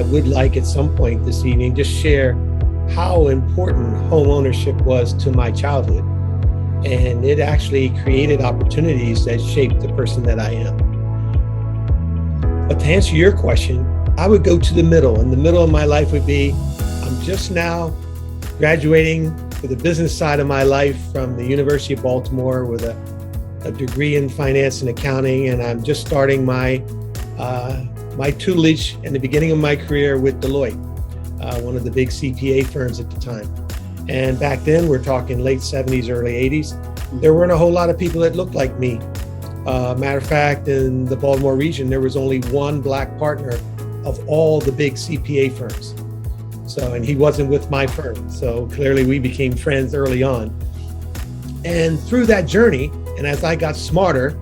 I would like at some point this evening just share how important home ownership was to my childhood. And it actually created opportunities that shaped the person that I am. But to answer your question, I would go to the middle. And the middle of my life would be, I'm just now graduating for the business side of my life from the University of Baltimore with a degree in finance and accounting. And I'm just starting my tutelage in the beginning of my career with Deloitte, one of the big CPA firms at the time. And back then, we're talking late 70s, early 80s, there weren't a whole lot of people that looked like me. Matter of fact, in the Baltimore region, there was only one Black partner of all the big CPA firms. So, and he wasn't with my firm. So clearly we became friends early on. And through that journey, and as I got smarter,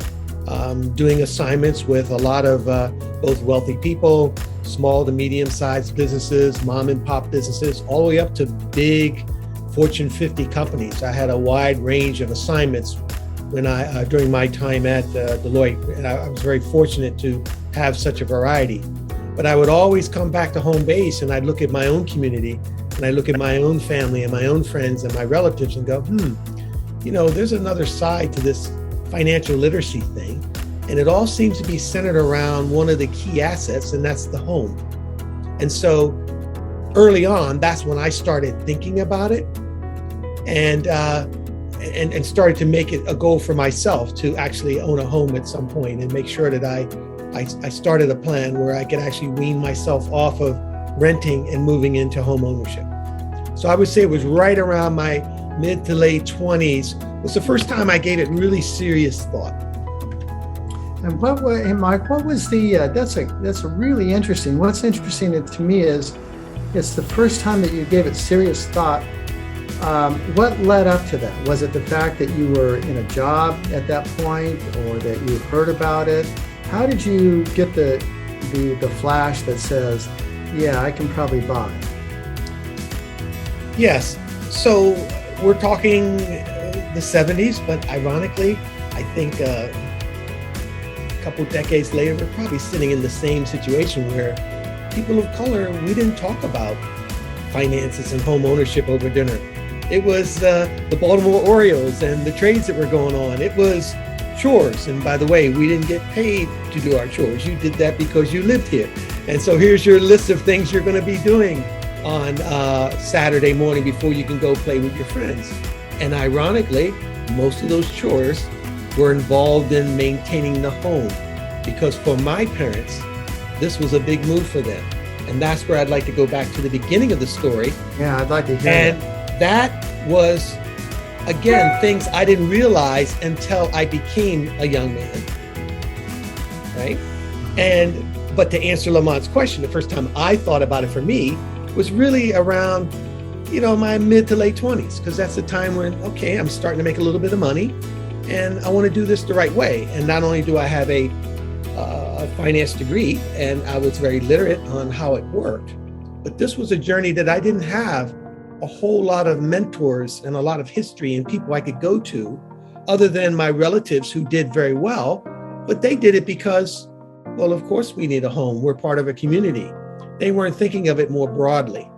doing assignments with a lot of both wealthy people, small to medium-sized businesses, mom and pop businesses, all the way up to big Fortune 50 companies. I had a wide range of assignments when during my time at Deloitte, and I was very fortunate to have such a variety. But I would always come back to home base, and I'd look at my own community, and I look at my own family and my own friends and my relatives and go, there's another side to this financial literacy thing. And it all seems to be centered around one of the key assets, and that's the home. And so early on, that's when I started thinking about it and started to make it a goal for myself to actually own a home at some point and make sure that I started a plan where I could actually wean myself off of renting and moving into home ownership. So I would say it was right around my mid to late 20s was the first time I gave it really serious thought. And Mike, what was that's a really interesting. What's interesting to me is it's the first time that you gave it serious thought. What led up to that? Was it the fact that you were in a job at that point, or that you heard about it? How did you get the flash that says, yeah, I can probably buy? Yes. So we're talking the 70s, but ironically, I think a couple decades later, we're probably sitting in the same situation where people of color, we didn't talk about finances and home ownership over dinner. It was the Baltimore Orioles and the trades that were going on. It was chores. And by the way, we didn't get paid to do our chores. You did that because you lived here. And so here's your list of things you're going to be doing on Saturday morning before you can go play with your friends. And ironically, most of those chores were involved in maintaining the home, because for my parents, this was a big move for them. And that's where I'd like to go back to the beginning of the story. Yeah, I'd like to hear And that was, again, things I didn't realize until I became a young man, right? But to answer Lamont's question, the first time I thought about it for me was really around, my mid to late 20s, because that's the time when, okay, I'm starting to make a little bit of money and I want to do this the right way. And not only do I have a finance degree, and I was very literate on how it worked, but this was a journey that I didn't have a whole lot of mentors and a lot of history and people I could go to, other than my relatives who did very well, but they did it because, well, of course we need a home. We're part of a community. They weren't thinking of it more broadly.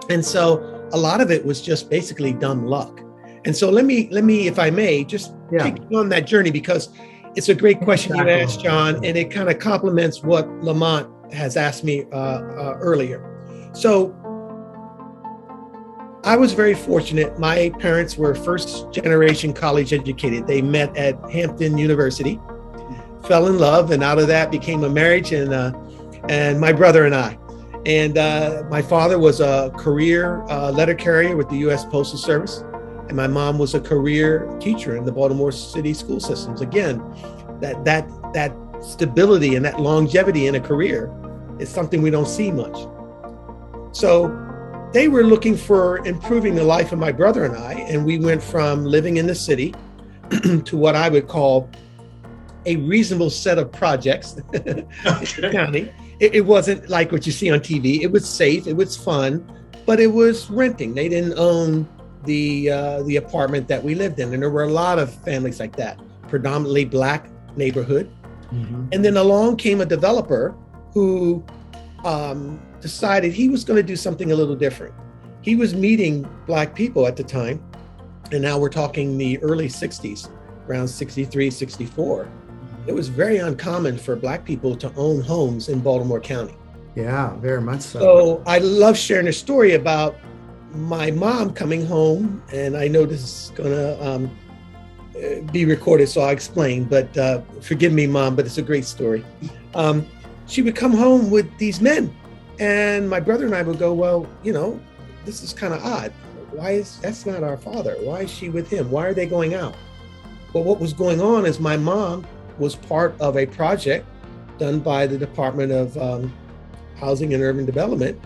And so a lot of it was just basically dumb luck. And so let me, if I may, just take you on that journey, because it's a great question you asked, John, and it kind of complements what Lamont has asked me earlier. So I was very fortunate. My parents were first generation college educated. They met at Hampton University, fell in love, and out of that became a marriage, and my brother and I. And my father was a career letter carrier with the U.S. Postal Service, and my mom was a career teacher in the Baltimore City school systems. Again, that stability and that longevity in a career is something we don't see much. So they were looking for improving the life of my brother and I, and we went from living in the city to what I would call a reasonable set of projects in the county. It wasn't like what you see on TV. It was safe, it was fun, but it was renting. They didn't own the apartment that we lived in. And there were a lot of families like that, predominantly Black neighborhood. Mm-hmm. And then along came a developer who decided he was going to do something a little different. He was meeting Black people at the time, and now we're talking the early 60s, around 63, 64. It was very uncommon for Black people to own homes in Baltimore County. Yeah, very much so. So I love sharing a story about my mom coming home, and I know this is going to be recorded, so I'll explain, but forgive me, Mom, but it's a great story. She would come home with these men, and my brother and I would go, well, you know, this is kind of odd. That's not our father. Why is she with him? Why are they going out? But what was going on is my mom was part of a project done by the Department of Housing and Urban Development.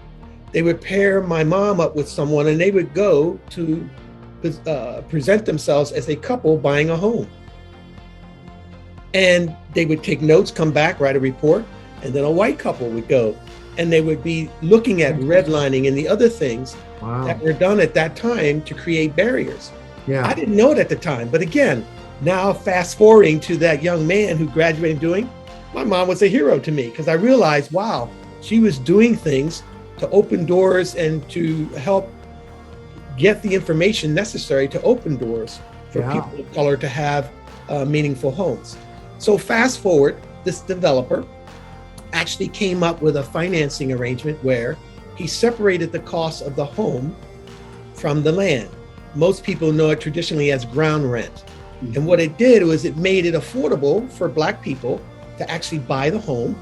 They would pair my mom up with someone, and they would go to present themselves as a couple buying a home. And they would take notes, come back, write a report, and then a white couple would go, and they would be looking at redlining and the other things that were done at that time to create barriers. Yeah. I didn't know it at the time, but again, now fast forwarding to that young man who graduated doing, my mom was a hero to me, because I realized, wow, she was doing things to open doors and to help get the information necessary to open doors for people of color to have meaningful homes. So fast forward, this developer actually came up with a financing arrangement where he separated the cost of the home from the land. Most people know it traditionally as ground rent. And what it did was it made it affordable for Black people to actually buy the home,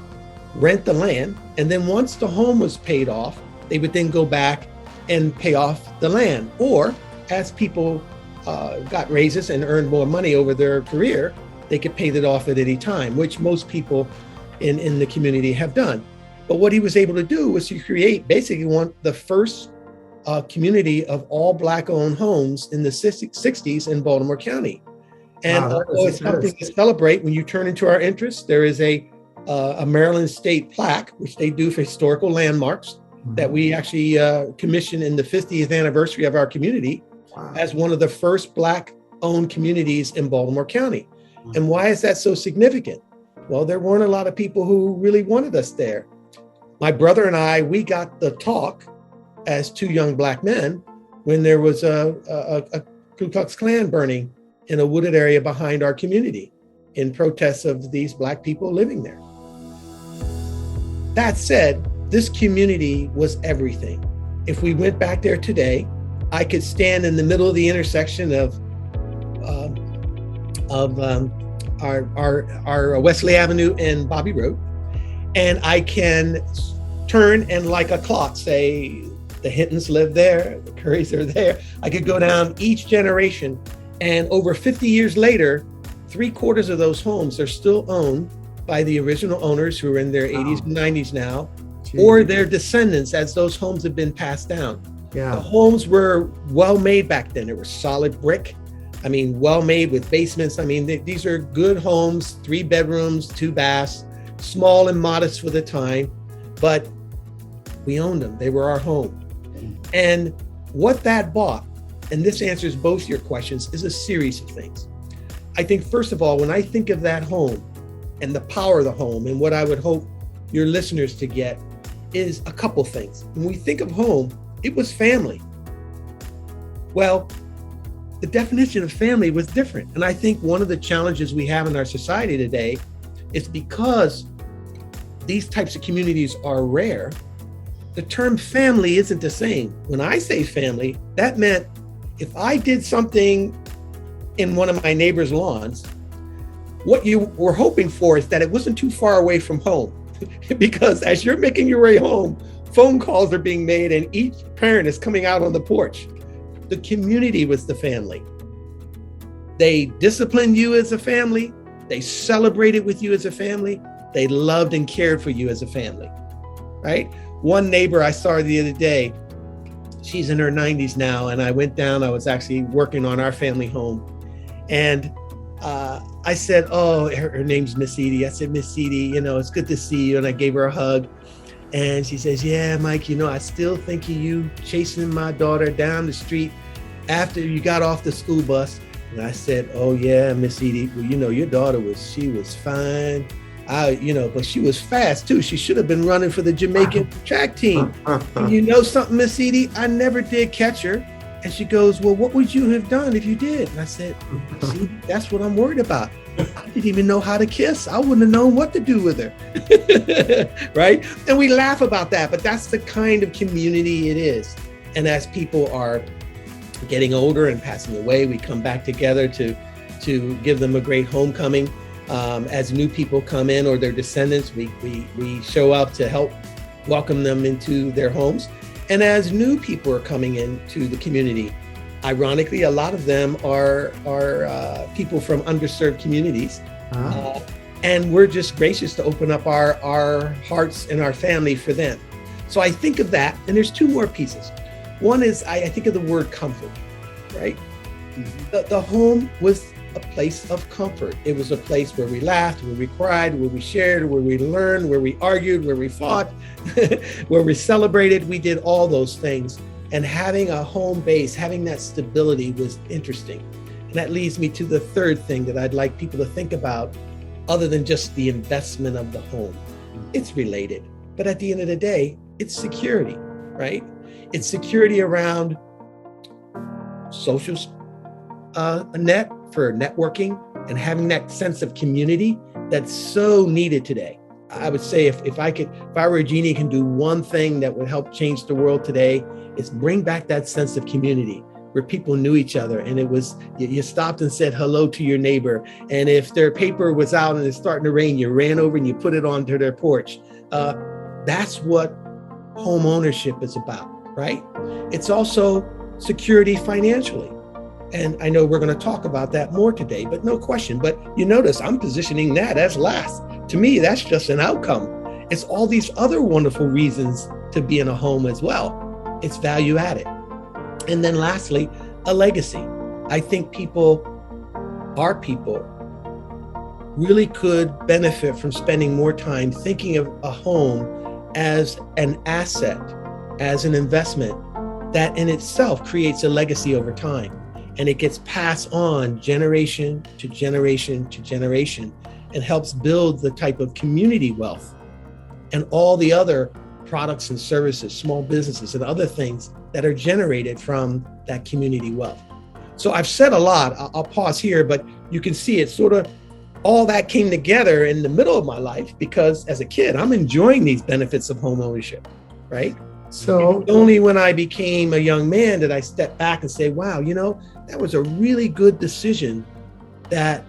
rent the land, and then once the home was paid off, they would then go back and pay off the land. Or as people got raises and earned more money over their career, they could pay that off at any time, which most people in the community have done. But what he was able to do was to create basically the first community of all Black-owned homes in the 60s in Baltimore County. And although it's something to celebrate, when you turn into our interest, there is a Maryland State plaque, which they do for historical landmarks, that we actually commissioned in the 50th anniversary of our community as one of the first Black-owned communities in Baltimore County. And why is that so significant? Well, there weren't a lot of people who really wanted us there. My brother and I, we got the talk as two young Black men when there was a Ku Klux Klan burning in a wooded area behind our community in protest of these Black people living there. That said, this community was everything. If we went back there today, I could stand in the middle of the intersection of our Wesley Avenue and Bobby Road, and I can turn and like a clock say, the Hintons live there, the Currys are there. I could go down each generation, and over 50 years later, 3/4 of those homes are still owned by the original owners who are in their 80s and 90s now, or their descendants as those homes have been passed down. Yeah. The homes were well made back then. It was solid brick. I mean, well made with basements. I mean, these are good homes, 3 bedrooms, 2 baths, small and modest for the time, but we owned them. They were our home. And what that bought, and this answers both your questions, is a series of things. I think, first of all, when I think of that home and the power of the home, and what I would hope your listeners to get is a couple things. When we think of home, it was family. Well, the definition of family was different. And I think one of the challenges we have in our society today is because these types of communities are rare, the term family isn't the same. When I say family, that meant if I did something in one of my neighbor's lawns, what you were hoping for is that it wasn't too far away from home. Because as you're making your way home, phone calls are being made and each parent is coming out on the porch. The community was the family. They disciplined you as a family. They celebrated with you as a family. They loved and cared for you as a family, right? One neighbor I saw the other day, she's in her 90s now, and I went down, I was actually working on our family home. And I said, oh, her name's Miss Edie. I said, Miss Edie, it's good to see you. And I gave her a hug. And she says, yeah, Mike, I still think of you chasing my daughter down the street after you got off the school bus. And I said, oh yeah, Miss Edie, well, your daughter she was fine. But she was fast too. She should have been running for the Jamaican track team. And you know something, Miss Edie? I never did catch her. And she goes, well, what would you have done if you did? And I said, see, that's what I'm worried about. I didn't even know how to kiss. I wouldn't have known what to do with her. Right? And we laugh about that, but that's the kind of community it is. And as people are getting older and passing away, we come back together to give them a great homecoming. As new people come in or their descendants, we show up to help welcome them into their homes. And as new people are coming into the community, ironically, a lot of them are people from underserved communities. And we're just gracious to open up our hearts and our family for them. So I think of that, and there's two more pieces. One is I think of the word comfort, right? Mm-hmm. The home was a place of comfort. It was a place where we laughed, where we cried, where we shared, where we learned, where we argued, where we fought, where we celebrated. We did all those things. And having a home base, having that stability was interesting. And that leads me to the third thing that I'd like people to think about, other than just the investment of the home. It's related, but at the end of the day, it's security, right? It's security around social net for networking and having that sense of community that's so needed today. I would say if I were a genie, can do one thing that would help change the world today, is bring back that sense of community where people knew each other, and it was, you stopped and said hello to your neighbor. And if their paper was out and it's starting to rain, you ran over and you put it onto their porch. That's what home ownership is about, right? It's also security financially. And I know we're going to talk about that more today, but no question. But you notice I'm positioning that as last. To me, that's just an outcome. It's all these other wonderful reasons to be in a home as well. It's value added. And then lastly, a legacy. I think our people really could benefit from spending more time thinking of a home as an asset, as an investment that in itself creates a legacy over time. And it gets passed on generation to generation to generation and helps build the type of community wealth and all the other products and services, small businesses and other things that are generated from that community wealth. So I've said a lot. I'll pause here, but you can see it sort of all that came together in the middle of my life, because as a kid, I'm enjoying these benefits of home ownership, right? So only when I became a young man did I step back and say, wow, that was a really good decision that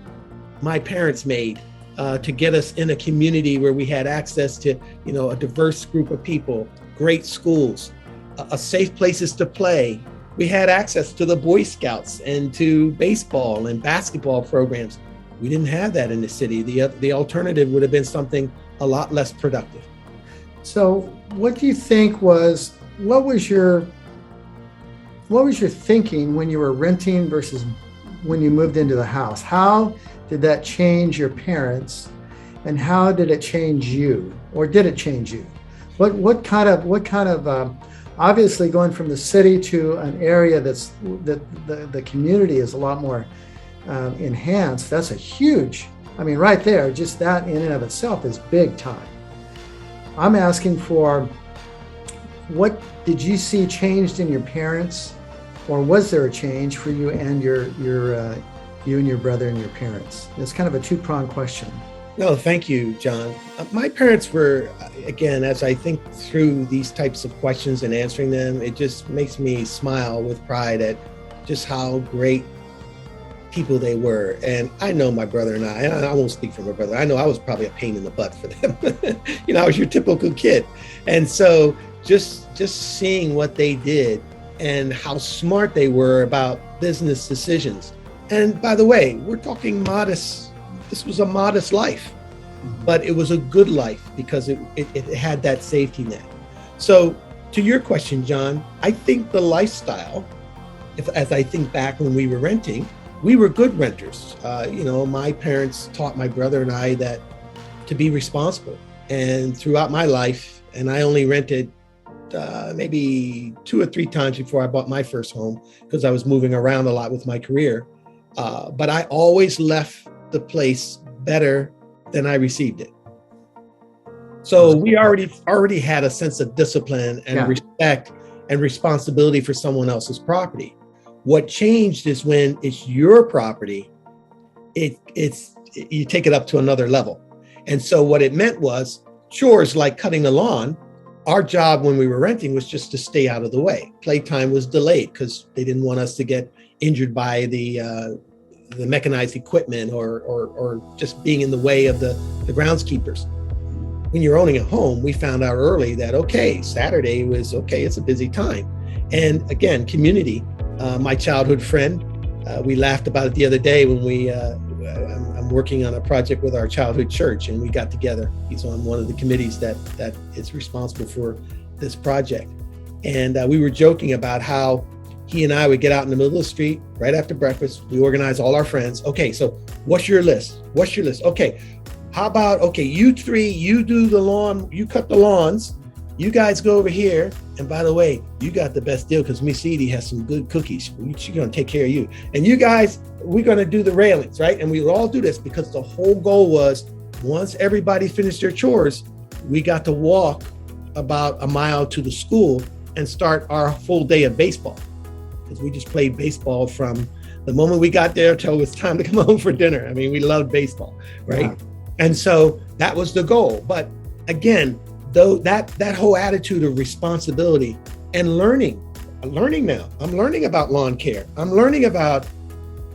my parents made to get us in a community where we had access to, a diverse group of people, great schools, a safe places to play. We had access to the Boy Scouts and to baseball and basketball programs. We didn't have that in the city. The alternative would have been something a lot less productive. So what do you think what was your thinking when you were renting versus when you moved into the house? How did that change your parents, and how did it change you, or did it change you? What kind of obviously going from the city to an area that the community is a lot more enhanced. That's a huge, right there, just that in and of itself is big time. I'm asking for, what did you see changed in your parents, or was there a change for you and your brother and your parents? It's kind of a two-pronged question. No, thank you, John. My parents were, again, as I think through these types of questions and answering them, it just makes me smile with pride at just how great people they were. And I know my brother and I won't speak for my brother. I know I was probably a pain in the butt for them. I was your typical kid. And so just seeing what they did and how smart they were about business decisions. And by the way, we're talking modest. This was a modest life, but it was a good life because it had that safety net. So to your question, John, I think the lifestyle, as I think back when we were renting, we were good renters. My parents taught my brother and I that to be responsible. And throughout my life, and I only rented maybe 2 or 3 times before I bought my first home because I was moving around a lot with my career. But I always left the place better than I received it. So we already had a sense of discipline and respect and responsibility for someone else's property. What changed is when it's your property, you take it up to another level. And so what it meant was chores like cutting the lawn. Our job when we were renting was just to stay out of the way. Playtime was delayed because they didn't want us to get injured by the mechanized equipment or just being in the way of the groundskeepers. When you're owning a home, we found out early that, okay, Saturday was okay, it's a busy time. And again, community, my childhood friend, we laughed about it the other day when I'm working on a project with our childhood church and we got together. He's on one of the committees that is responsible for this project. And we were joking about how he and I would get out in the middle of the street right after breakfast. We organize all our friends. Okay, so what's your list? Okay, how about, okay, you three, you do the lawn, you cut the lawns, you guys go over here. And by the way, you got the best deal because Miss Edie has some good cookies. She's going to take care of you. And you guys, we're going to do the railings, right? And we would all do this because the whole goal was once everybody finished their chores, we got to walk about a mile to the school and start our full day of baseball. Because we just played baseball from the moment we got there till it was time to come home for dinner. I mean, we loved baseball, right? Yeah. And so that was the goal. But again, though that whole attitude of responsibility and learning now. I'm learning about lawn care. I'm learning about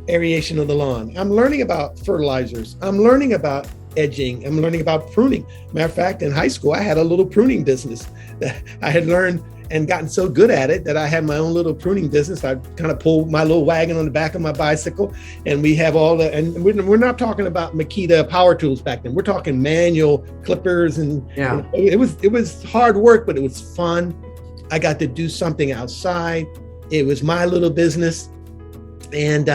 aeration of the lawn. I'm learning about fertilizers. I'm learning about edging. I'm learning about pruning. Matter of fact, in high school, I had a little pruning business that I had learned and gotten so good at it that I had my own little pruning business. I kind of pulled my little wagon on the back of my bicycle, and we have and we're not talking about Makita power tools back then. We're talking manual clippers, and it was hard work, but it was fun. I got to do something outside. It was my little business, and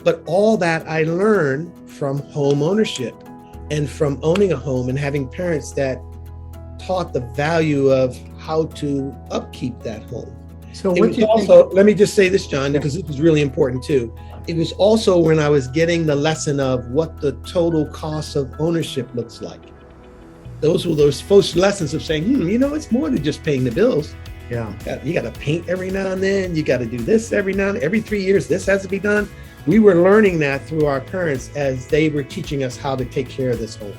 but all that I learned from home ownership and from owning a home and having parents that taught the value of how to upkeep that home. So let me just say this, John, because this was really important too. It was also when I was getting the lesson of what the total cost of ownership looks like. Those were those first lessons of saying, it's more than just paying the bills. Yeah. You got to paint every now and then. You got to do this every 3 years. This has to be done. We were learning that through our parents as they were teaching us how to take care of this home.